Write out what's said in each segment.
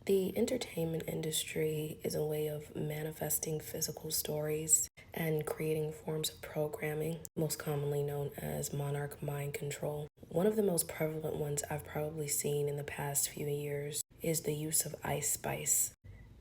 The entertainment industry is a way of manifesting physical stories and creating forms of programming, most commonly known as monarch mind control. One of the most prevalent ones I've probably seen in the past few years is the use of Ice Spice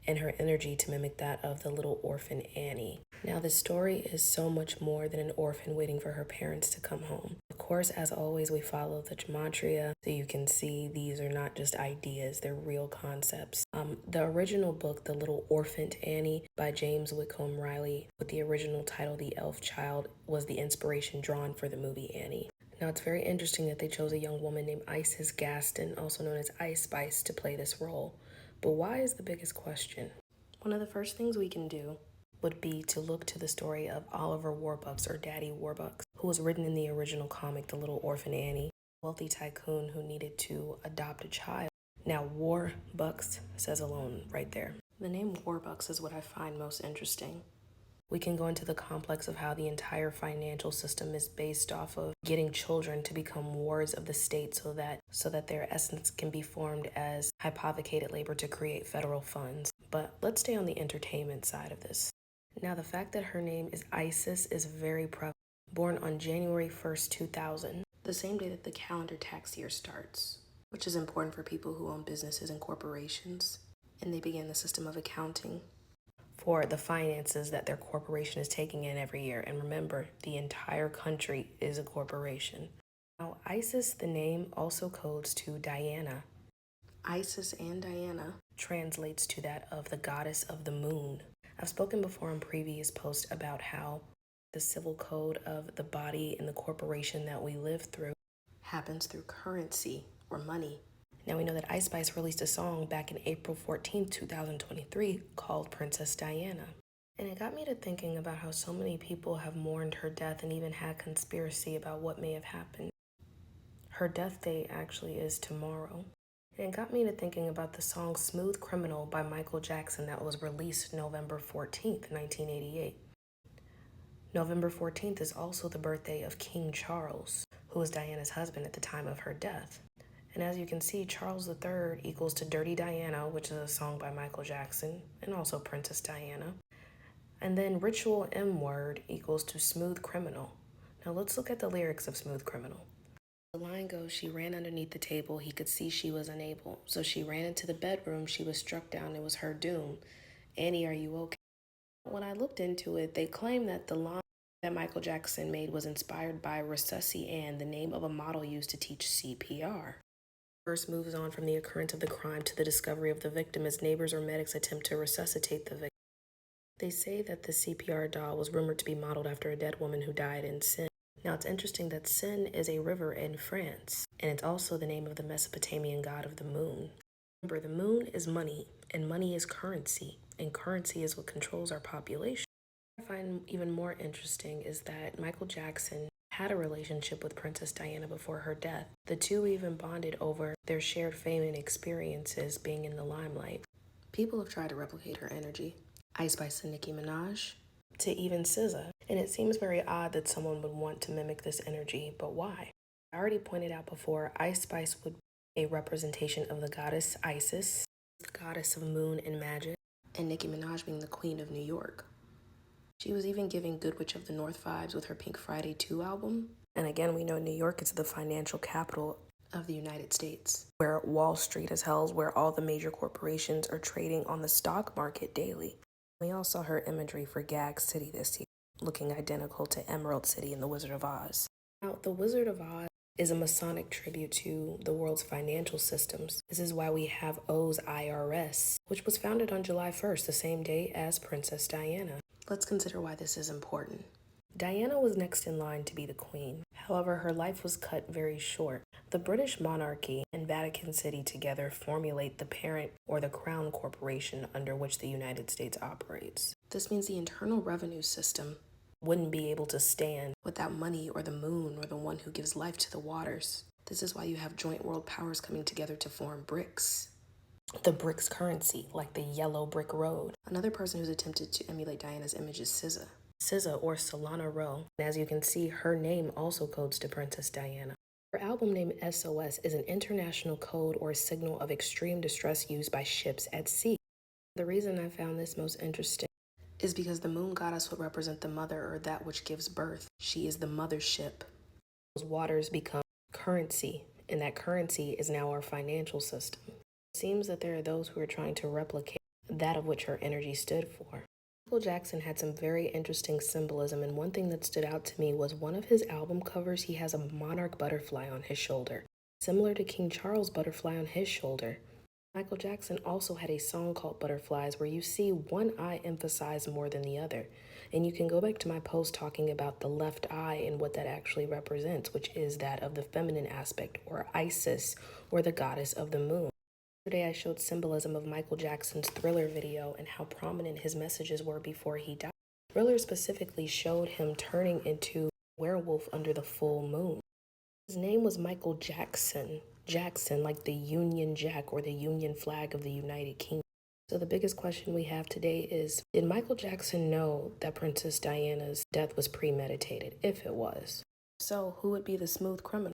and her energy to mimic that of the little orphan Annie. Now, the story is so much more than an orphan waiting for her parents to come home. Of course, as always, we follow the gematria, so you can see these are not just ideas, they're real concepts. The original book, The Little Orphaned Annie by James Whitcomb Riley, with the original title, The Elf Child, was the inspiration drawn for the movie Annie. Now, it's very interesting that they chose a young woman named Isis Gaston, also known as Ice Spice, to play this role. But why is the biggest question? One of the first things we can do would be to look to the story of Oliver Warbucks, or Daddy Warbucks, who was written in the original comic, The Little Orphan Annie, a wealthy tycoon who needed to adopt a child. Now, Warbucks says alone right there. The name Warbucks is what I find most interesting. We can go into the complex of how the entire financial system is based off of getting children to become wards of the state so that their essence can be formed as hypothecated labor to create federal funds. But let's stay on the entertainment side of this. Now, the fact that her name is Isis is very prevalent. Born on January 1st, 2000, the same day that the calendar tax year starts, which is important for people who own businesses and corporations, and they begin the system of accounting for the finances that their corporation is taking in every year. And remember, the entire country is a corporation. Now, Isis, the name, also codes to Diana. Isis and Diana translates to that of the goddess of the moon. I've spoken before in previous posts about how the civil code of the body and the corporation that we live through happens through currency or money. Now, we know that Ice Spice released a song back in April 14th, 2023 called Princess Diana. And it got me to thinking about how so many people have mourned her death and even had conspiracy about what may have happened. Her death date actually is tomorrow. And it got me to thinking about the song Smooth Criminal by Michael Jackson that was released November 14th, 1988. November 14th is also the birthday of King Charles, who was Diana's husband at the time of her death. And as you can see, Charles III equals to Dirty Diana, which is a song by Michael Jackson, and also Princess Diana. And then Ritual M Word equals to Smooth Criminal. Now let's look at the lyrics of Smooth Criminal. The line goes, she ran underneath the table, he could see she was unable. So she ran into the bedroom, she was struck down, it was her doom. Annie, are you okay? When I looked into it, they claim that the line that Michael Jackson made was inspired by Resusci Ann, the name of a model used to teach CPR. First moves on from the occurrence of the crime to the discovery of the victim as neighbors or medics attempt to resuscitate the victim. They say that the CPR doll was rumored to be modeled after a dead woman who died in Seine. Now, it's interesting that Seine is a river in France, and it's also the name of the Mesopotamian god of the moon. Remember, the moon is money, and money is currency, and currency is what controls our population. What I find even more interesting is that Michael Jackson had a relationship with Princess Diana before her death. The two even bonded over their shared fame and experiences being in the limelight. People have tried to replicate her energy. Ice Spice and Nicki Minaj, to even SZA. And it seems very odd that someone would want to mimic this energy, but why? I already pointed out before, Ice Spice would be a representation of the goddess Isis, the goddess of moon and magic, and Nicki Minaj being the queen of New York. She was even giving Good Witch of the North vibes with her Pink Friday 2 album. And again, we know New York is the financial capital of the United States, where Wall Street is held, where all the major corporations are trading on the stock market daily. We all saw her imagery for Gag City this year, looking identical to Emerald City in The Wizard of Oz. Now, The Wizard of Oz is a Masonic tribute to the world's financial systems. This is why we have O's IRS, which was founded on July 1st, the same day as Princess Diana. Let's consider why this is important. Diana was next in line to be the queen. However, her life was cut very short. The British monarchy and Vatican City together formulate the parent or the crown corporation under which the United States operates. This means the internal revenue system wouldn't be able to stand without money or the moon or the one who gives life to the waters. This is why you have joint world powers coming together to form BRICS. The BRICS currency, like the yellow brick road. Another person who's attempted to emulate Diana's image is SZA. SZA, or Solana Rowe. And as you can see, her name also codes to Princess Diana. Her album name SOS is an international code or signal of extreme distress used by ships at sea. The reason I found this most interesting is because the moon goddess would represent the mother or that which gives birth. She is the mothership. Those waters become currency, and that currency is now our financial system. It seems that there are those who are trying to replicate that of which her energy stood for. Michael Jackson had some very interesting symbolism, and one thing that stood out to me was one of his album covers. He has a monarch butterfly on his shoulder, similar to King Charles' butterfly on his shoulder. Michael Jackson also had a song called Butterflies where you see one eye emphasized more than the other. And you can go back to my post talking about the left eye and what that actually represents, which is that of the feminine aspect, or Isis, or the goddess of the moon. Today I showed symbolism of Michael Jackson's Thriller video and how prominent his messages were before he died. Thriller specifically showed him turning into a werewolf under the full moon. His name was Michael Jackson. Jackson, like the Union Jack or the Union flag of the United Kingdom. So the biggest question we have today is, did Michael Jackson know that Princess Diana's death was premeditated? If it was. So who would be the smooth criminal?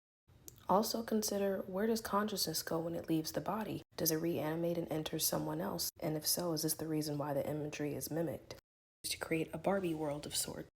Also consider, where does consciousness go when it leaves the body? Does it reanimate and enter someone else? And if so, is this the reason why the imagery is mimicked? To create a Barbie world of sorts.